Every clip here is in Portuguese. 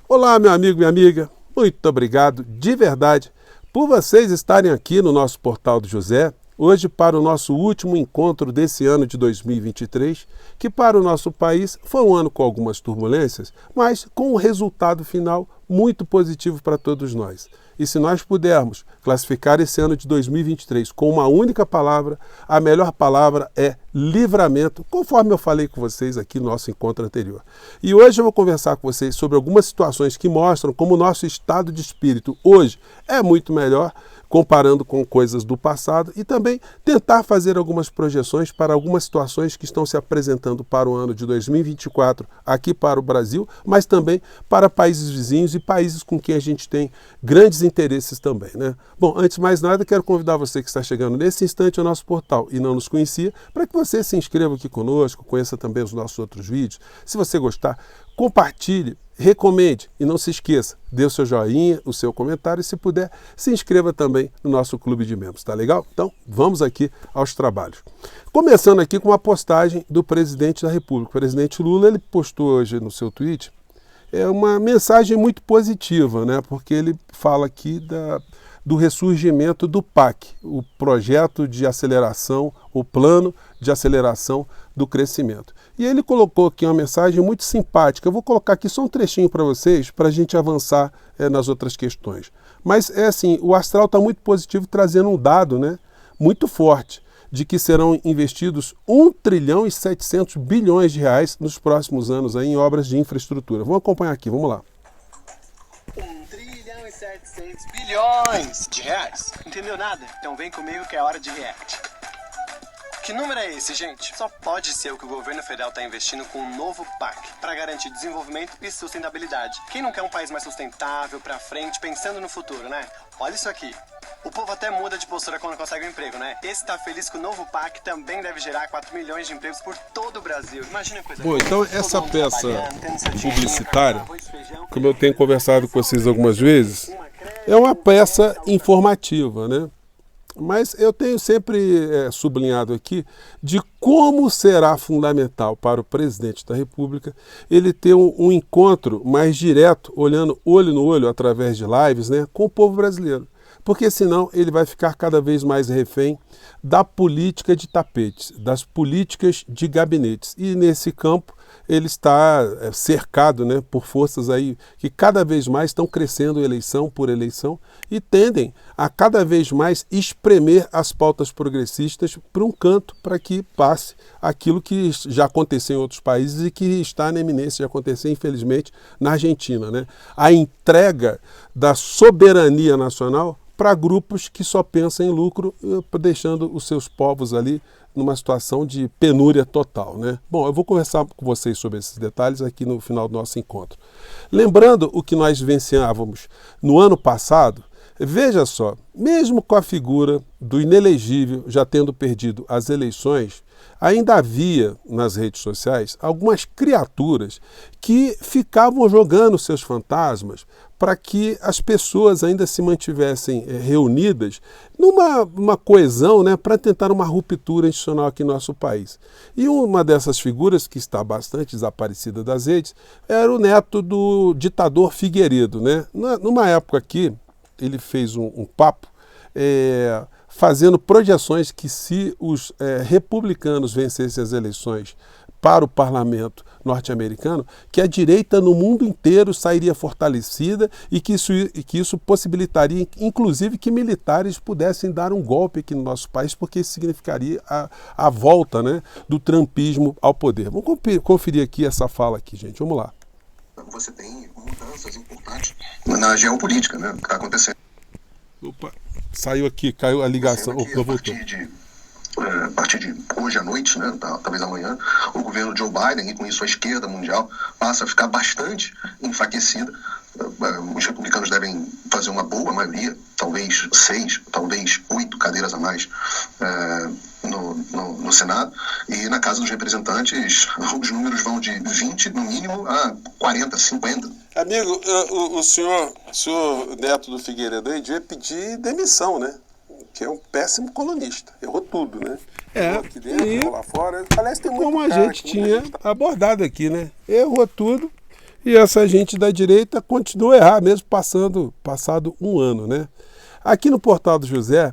Olá, meu amigo, minha amiga. Muito obrigado, de verdade, por vocês estarem aqui no nosso Portal do José, hoje para o nosso último encontro desse ano de 2023, que para o nosso país foi um ano com algumas turbulências, mas com um resultado final muito positivo para todos nós. E se nós pudermos classificar esse ano de 2023 com uma única palavra, a melhor palavra é livramento, conforme eu falei com vocês aqui no nosso encontro anterior. E hoje eu vou conversar com vocês sobre algumas situações que mostram como o nosso estado de espírito hoje é muito melhor, comparando com coisas do passado, e também tentar fazer algumas projeções para algumas situações que estão se apresentando para o ano de 2024 aqui para o Brasil, mas também para países vizinhos e países com quem a gente tem grandes interesses também, né? Bom, antes de mais nada, quero convidar você que está chegando nesse instante ao nosso portal e não nos conhecia, para que você se inscreva aqui conosco, conheça também os nossos outros vídeos. Se você gostar, compartilhe, recomende e não se esqueça, dê o seu joinha, o seu comentário e, se puder, se inscreva também no nosso clube de membros, tá legal? Então, vamos aqui aos trabalhos. Começando aqui com uma postagem do presidente da República. O presidente Lula, ele postou hoje no seu tweet uma mensagem muito positiva, né? Porque ele fala aqui do ressurgimento do PAC, o projeto de aceleração, o plano de aceleração do crescimento. E ele colocou aqui uma mensagem muito simpática. Eu vou colocar aqui só um trechinho para vocês, para a gente avançar nas outras questões. Mas é assim, o astral está muito positivo, trazendo um dado, né, muito forte, de que serão investidos 1 trilhão e 700 bilhões de reais nos próximos anos aí em obras de infraestrutura. Vamos acompanhar aqui, vamos lá. 1 trilhão e 700 bilhões de reais. Entendeu nada? Então vem comigo que é hora de react. Que número é esse, gente? Só pode ser o que o governo federal está investindo com um novo PAC para garantir desenvolvimento e sustentabilidade. Quem não quer um país mais sustentável, para frente, pensando no futuro, né? Olha isso aqui. O povo até muda de postura quando consegue um emprego, né? Esse tá feliz que o novo PAC também deve gerar 4 milhões de empregos por todo o Brasil. Imagina a coisa. Bom, então essa peça publicitária, como eu tenho conversado com vocês algumas vezes, é uma peça informativa, né? Mas eu tenho sempre sublinhado aqui de como será fundamental para o presidente da República ele ter um encontro mais direto, olhando olho no olho, através de lives, né, com o povo brasileiro. Porque senão ele vai ficar cada vez mais refém da política de tapetes, das políticas de gabinetes. E nesse campo ele está cercado, né, por forças aí que cada vez mais estão crescendo eleição por eleição e tendem a cada vez mais espremer as pautas progressistas para um canto, para que passe aquilo que já aconteceu em outros países e que está na eminência de acontecer, infelizmente, na Argentina, né? A entrega da soberania nacional para grupos que só pensam em lucro, deixando os seus povos ali numa situação de penúria total, né? Bom, eu vou conversar com vocês sobre esses detalhes aqui no final do nosso encontro. Lembrando o que nós vivenciávamos no ano passado, veja só, mesmo com a figura do inelegível já tendo perdido as eleições, ainda havia nas redes sociais algumas criaturas que ficavam jogando seus fantasmas para que as pessoas ainda se mantivessem reunidas numa coesão, né, para tentar uma ruptura institucional aqui no nosso país. E uma dessas figuras, que está bastante desaparecida das redes, era o neto do ditador Figueiredo, né? Numa época aqui, ele fez um papo fazendo projeções que, se os republicanos vencessem as eleições para o parlamento norte-americano, que a direita no mundo inteiro sairia fortalecida e que isso possibilitaria, inclusive, que militares pudessem dar um golpe aqui no nosso país, porque isso significaria a volta, né, do trumpismo ao poder. Vamos conferir aqui essa fala aqui, gente. Vamos lá. Você tem mudanças importantes na geopolítica, né, que está acontecendo. Opa, saiu aqui, caiu a ligação. Opa, voltou. A partir de hoje à noite, né, talvez amanhã, o governo Joe Biden, e com isso a esquerda mundial, passa a ficar bastante enfraquecida. Os republicanos devem fazer uma boa maioria, talvez 6, talvez 8 cadeiras a mais no Senado, e na Casa dos Representantes os números vão de 20 no mínimo a 40, 50. Amigo, o senhor neto do Figueiredo aí devia pedir demissão, né? Que é um péssimo colunista, errou tudo, né? Errou aqui dentro, errou lá fora. Aliás, tem muito como a gente tinha abordado aqui, né? Errou tudo E essa gente da direita continua a errar, mesmo passado um ano, né? Aqui no Portal do José,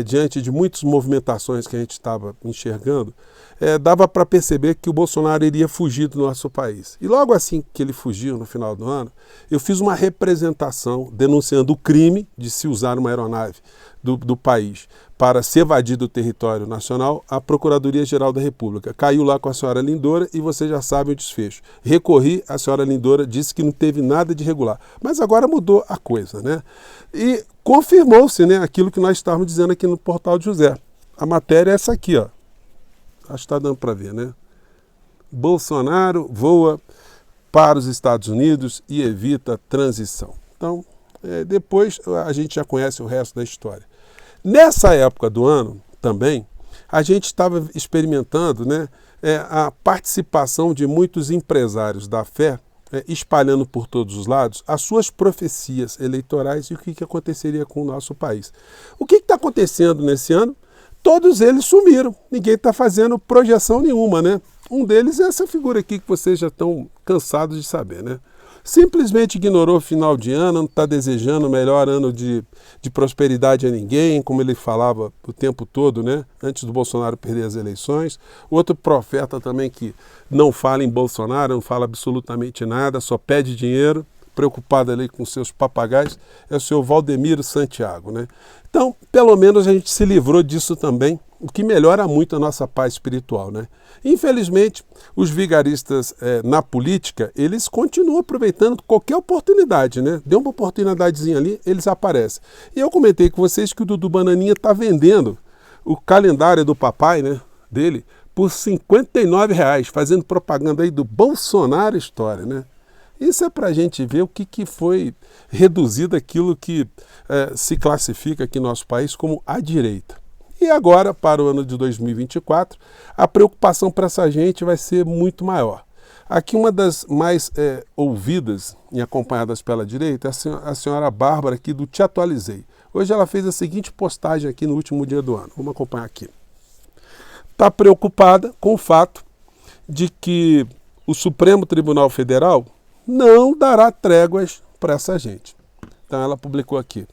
diante de muitas movimentações que a gente estava enxergando, dava para perceber que o Bolsonaro iria fugir do nosso país. E logo assim que ele fugiu, no final do ano, eu fiz uma representação denunciando o crime de se usar uma aeronave do país para se evadir do território nacional à Procuradoria-Geral da República. Caiu lá com a senhora Lindora e vocês já sabem o desfecho. Recorri, a senhora Lindora disse que não teve nada de irregular. Mas agora mudou a coisa, né? E confirmou-se, né, aquilo que nós estávamos dizendo aqui no Portal de José. A matéria é essa aqui, ó. Acho que está dando para ver, né? Bolsonaro voa para os Estados Unidos e evita transição. Então, depois a gente já conhece o resto da história. Nessa época do ano, também, a gente estava experimentando, né, a participação de muitos empresários da fé, espalhando por todos os lados as suas profecias eleitorais e o que aconteceria com o nosso país. O que está acontecendo nesse ano? Todos eles sumiram, ninguém está fazendo projeção nenhuma, né? Um deles é essa figura aqui que vocês já estão cansados de saber, né? Simplesmente ignorou o final de ano, não está desejando o melhor ano de prosperidade a ninguém, como ele falava o tempo todo, né? Antes do Bolsonaro perder as eleições. Outro profeta também que não fala em Bolsonaro, não fala absolutamente nada, só pede dinheiro, preocupado ali com seus papagaios, é o senhor Valdemiro Santiago, né? Então, pelo menos a gente se livrou disso também, o que melhora muito a nossa paz espiritual, né? Infelizmente, os vigaristas na política, eles continuam aproveitando qualquer oportunidade, né? Deu uma oportunidadezinha ali, eles aparecem. E eu comentei com vocês que o Dudu Bananinha está vendendo o calendário do papai, né, dele, por R$ 59,00, fazendo propaganda aí do Bolsonaro História, né? Isso é para a gente ver o que foi reduzido aquilo que se classifica aqui no nosso país como a direita. E agora, para o ano de 2024, a preocupação para essa gente vai ser muito maior. Aqui uma das mais ouvidas e acompanhadas pela direita é a senhora Bárbara aqui do Te Atualizei. Hoje ela fez a seguinte postagem aqui no último dia do ano. Vamos acompanhar aqui. Está preocupada com o fato de que o Supremo Tribunal Federal não dará tréguas para essa gente. Então ela publicou aqui.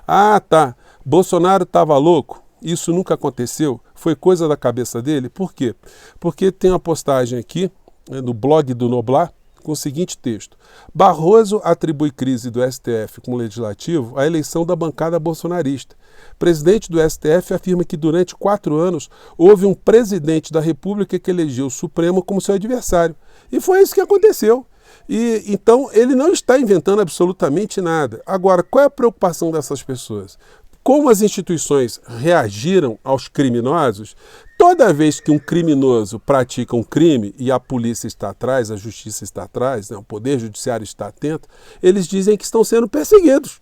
Ah, tá. Bolsonaro estava louco? Isso nunca aconteceu? Foi coisa da cabeça dele? Por quê? Porque tem uma postagem aqui, no blog do Noblar, com o seguinte texto. Barroso atribui crise do STF com o Legislativo à eleição da bancada bolsonarista. Presidente do STF afirma que durante 4 anos houve um presidente da República que elegeu o Supremo como seu adversário. E foi isso que aconteceu. E então ele não está inventando absolutamente nada. Agora, qual é a preocupação dessas pessoas? Como as instituições reagiram aos criminosos, toda vez que um criminoso pratica um crime e a polícia está atrás, a justiça está atrás, né, o poder judiciário está atento, eles dizem que estão sendo perseguidos.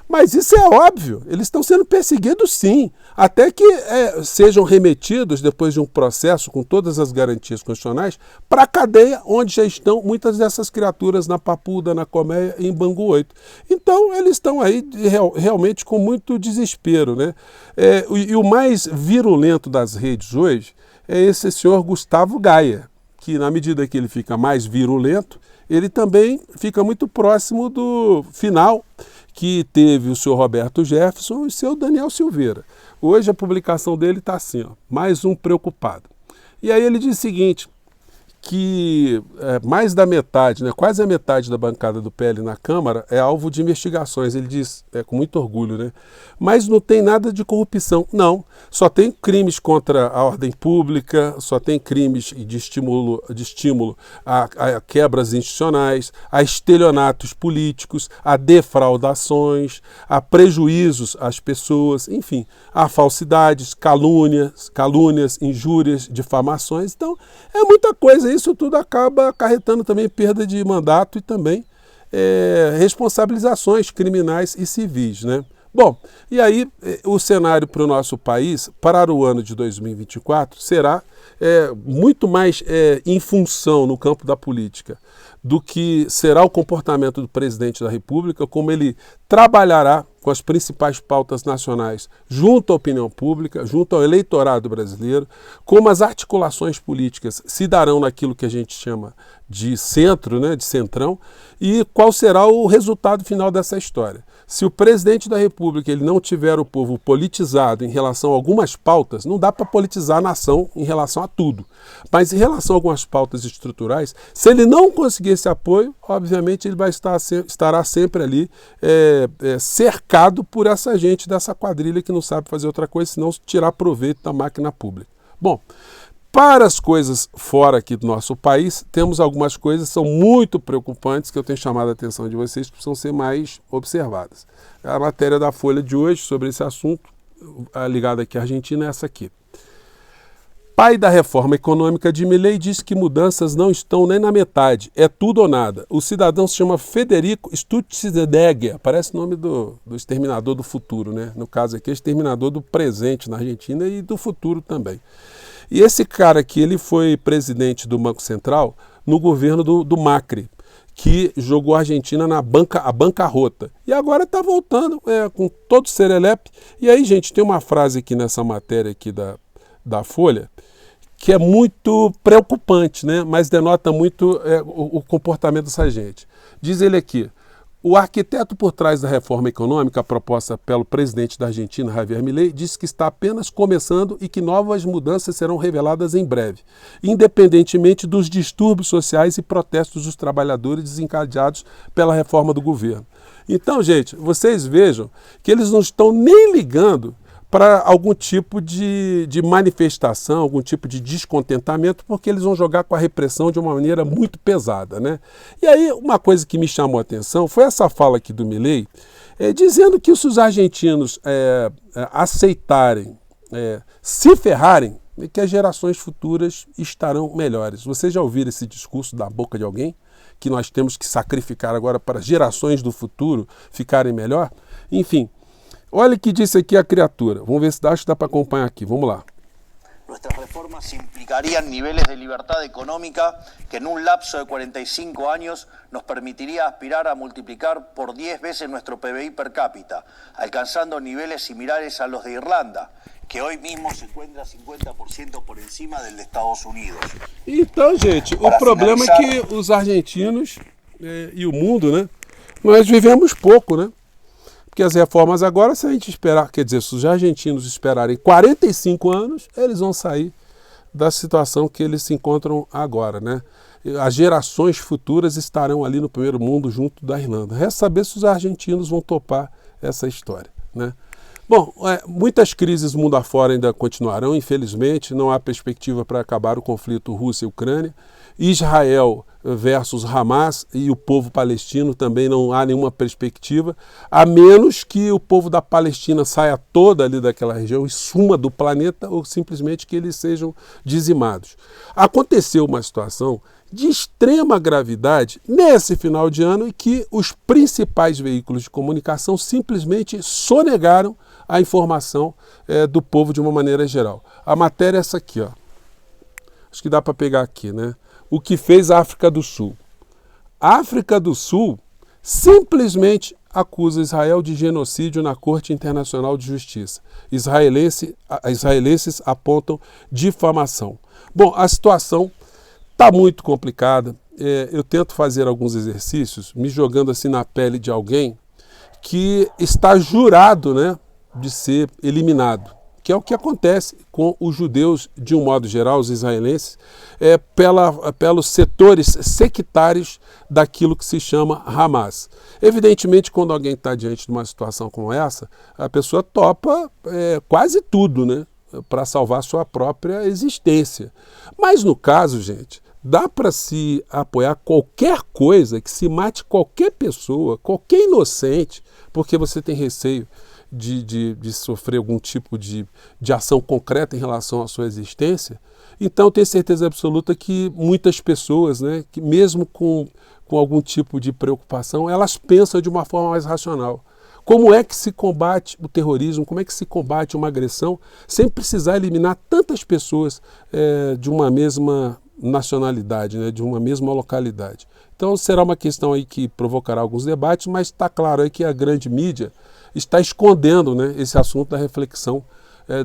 Mas isso é óbvio, eles estão sendo perseguidos sim, até que sejam remetidos, depois de um processo com todas as garantias constitucionais, para a cadeia onde já estão muitas dessas criaturas na Papuda, na Colmeia e em Bangu 8. Então eles estão aí realmente com muito desespero, né? E o mais virulento das redes hoje é esse senhor Gustavo Gaia, que na medida que ele fica mais virulento, ele também fica muito próximo do final que teve o senhor Roberto Jefferson e o seu Daniel Silveira. Hoje a publicação dele está assim, ó, mais um preocupado. E aí ele diz o seguinte, que mais da metade, né, quase a metade da bancada do PL na Câmara é alvo de investigações. Ele diz, com muito orgulho, né? Mas não tem nada de corrupção. Não, só tem crimes contra a ordem pública, só tem crimes de estímulo a quebras institucionais, a estelionatos políticos, a defraudações, a prejuízos às pessoas, enfim, a falsidades, calúnias, injúrias, difamações. Então, é muita coisa. Isso tudo acaba acarretando também perda de mandato e também responsabilizações criminais e civis, né? Bom, e aí o cenário para o nosso país, para o ano de 2024, será muito mais em função no campo da política do que será o comportamento do presidente da República, como ele trabalhará com as principais pautas nacionais junto à opinião pública, junto ao eleitorado brasileiro, como as articulações políticas se darão naquilo que a gente chama de centro, né, de centrão, e qual será o resultado final dessa história. Se o presidente da República ele não tiver o povo politizado em relação a algumas pautas, não dá para politizar a nação em relação a tudo. Mas em relação a algumas pautas estruturais, se ele não conseguir esse apoio, obviamente ele estará sempre ali cercado por essa gente dessa quadrilha que não sabe fazer outra coisa senão tirar proveito da máquina pública. Bom, para as coisas fora aqui do nosso país, temos algumas coisas que são muito preocupantes que eu tenho chamado a atenção de vocês que precisam ser mais observadas. A matéria da Folha de hoje sobre esse assunto, ligada aqui à Argentina, é essa aqui. Pai da reforma econômica de Milei diz que mudanças não estão nem na metade, é tudo ou nada. O cidadão se chama Federico Stutzdegger, parece o nome do exterminador do futuro, né? No caso aqui, exterminador do presente na Argentina e do futuro também. E esse cara aqui, ele foi presidente do Banco Central no governo do Macri, que jogou a Argentina na bancarrota. E agora está voltando com todo o serelepe. E aí, gente, tem uma frase aqui nessa matéria aqui da Folha, que é muito preocupante, né? Mas denota muito o comportamento dessa gente. Diz ele aqui, o arquiteto por trás da reforma econômica proposta pelo presidente da Argentina, Javier Milei, disse que está apenas começando e que novas mudanças serão reveladas em breve, independentemente dos distúrbios sociais e protestos dos trabalhadores desencadeados pela reforma do governo. Então, gente, vocês vejam que eles não estão nem ligando para algum tipo de manifestação, algum tipo de descontentamento, porque eles vão jogar com a repressão de uma maneira muito pesada, né? E aí, uma coisa que me chamou a atenção foi essa fala aqui do Milei, dizendo que se os argentinos aceitarem, se ferrarem, que as gerações futuras estarão melhores. Vocês já ouviram esse discurso da boca de alguém? Que nós temos que sacrificar agora para as gerações do futuro ficarem melhor? Enfim, olha o que disse aqui a criatura. Vamos ver se dá para acompanhar aqui. Vamos lá. Nuestras reformas implicarían niveles de libertad económica que en un lapso de 45 años nos permitiría aspirar a multiplicar por 10 veces nuestro PBI per cápita, alcanzando niveles similares a los de Irlanda, que hoy mismo se encuentra 50% por encima del de Estados Unidos. Então, gente, o problema é que os argentinos e o mundo, né, nós vivemos pouco, né? Porque as reformas agora, se a gente esperar, quer dizer, se os argentinos esperarem 45 anos, eles vão sair da situação que eles se encontram agora, né? As gerações futuras estarão ali no primeiro mundo junto da Irlanda. Resta saber se os argentinos vão topar essa história, né? Bom, muitas crises mundo afora ainda continuarão, infelizmente, não há perspectiva para acabar o conflito Rússia e Ucrânia. Israel versus Hamas e o povo palestino também não há nenhuma perspectiva, a menos que o povo da Palestina saia toda ali daquela região e suma do planeta ou simplesmente que eles sejam dizimados. Aconteceu uma situação de extrema gravidade nesse final de ano em que os principais veículos de comunicação simplesmente sonegaram a informação do povo de uma maneira geral. A matéria é essa aqui, ó. Acho que dá para pegar aqui, né? O que fez a África do Sul. A África do Sul simplesmente acusa Israel de genocídio na Corte Internacional de Justiça. Israelenses apontam difamação. Bom, a situação está muito complicada. Eu tento fazer alguns exercícios, me jogando assim na pele de alguém que está jurado, né, de ser eliminado, que é o que acontece com os judeus, de um modo geral, os israelenses, pelos setores sectários daquilo que se chama Hamas. Evidentemente, quando alguém está diante de uma situação como essa, a pessoa topa quase tudo, né, para salvar sua própria existência. Mas no caso, gente, dá para se apoiar qualquer coisa que se mate qualquer pessoa, qualquer inocente, porque você tem receio de sofrer algum tipo de ação concreta em relação à sua existência. Então, tenho certeza absoluta que muitas pessoas, né, que mesmo com algum tipo de preocupação, elas pensam de uma forma mais racional. Como é que se combate o terrorismo, como é que se combate uma agressão sem precisar eliminar tantas pessoas de uma mesma nacionalidade, né, de uma mesma localidade. Então será uma questão aí que provocará alguns debates, mas está claro aí que a grande mídia está escondendo, né, esse assunto da reflexão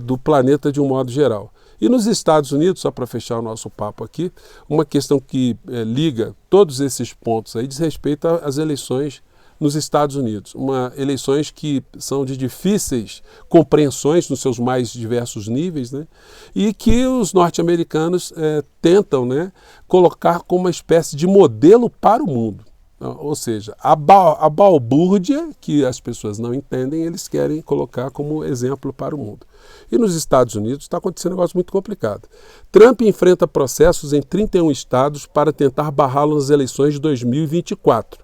do planeta de um modo geral. E nos Estados Unidos, só para fechar o nosso papo aqui, uma questão que liga todos esses pontos aí diz respeito às eleições nos Estados Unidos. Eleições que são de difíceis compreensões nos seus mais diversos níveis, né? E que os norte-americanos tentam, né, colocar como uma espécie de modelo para o mundo. Ou seja, a balbúrdia que as pessoas não entendem, eles querem colocar como exemplo para o mundo. E nos Estados Unidos está acontecendo um negócio muito complicado. Trump enfrenta processos em 31 estados para tentar barrá-lo nas eleições de 2024.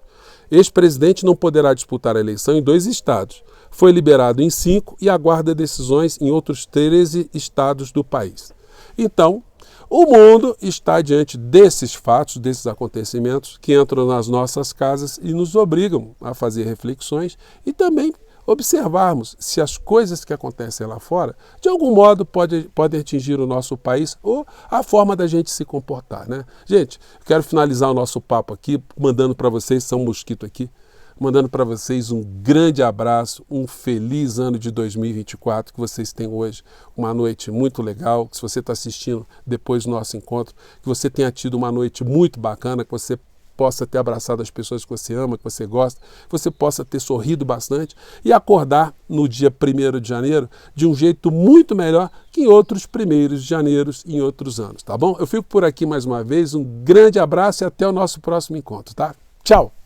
Ex-presidente não poderá disputar a eleição em 2 estados. Foi liberado em 5 e aguarda decisões em outros 13 estados do país. Então, o mundo está diante desses fatos, desses acontecimentos que entram nas nossas casas e nos obrigam a fazer reflexões e também observarmos se as coisas que acontecem lá fora, de algum modo, podem atingir o nosso país ou a forma da gente se comportar, né? Gente, quero finalizar o nosso papo aqui, mandando para vocês, São Mosquito aqui, mandando para vocês um grande abraço, um feliz ano de 2024, que vocês tenham hoje uma noite muito legal, que se você está assistindo depois do nosso encontro, que você tenha tido uma noite muito bacana, que você possa ter abraçado as pessoas que você ama, que você gosta, que você possa ter sorrido bastante e acordar no dia 1º de janeiro de um jeito muito melhor que em outros 1º de janeiro em outros anos, tá bom? Eu fico por aqui mais uma vez, um grande abraço e até o nosso próximo encontro, tá? Tchau!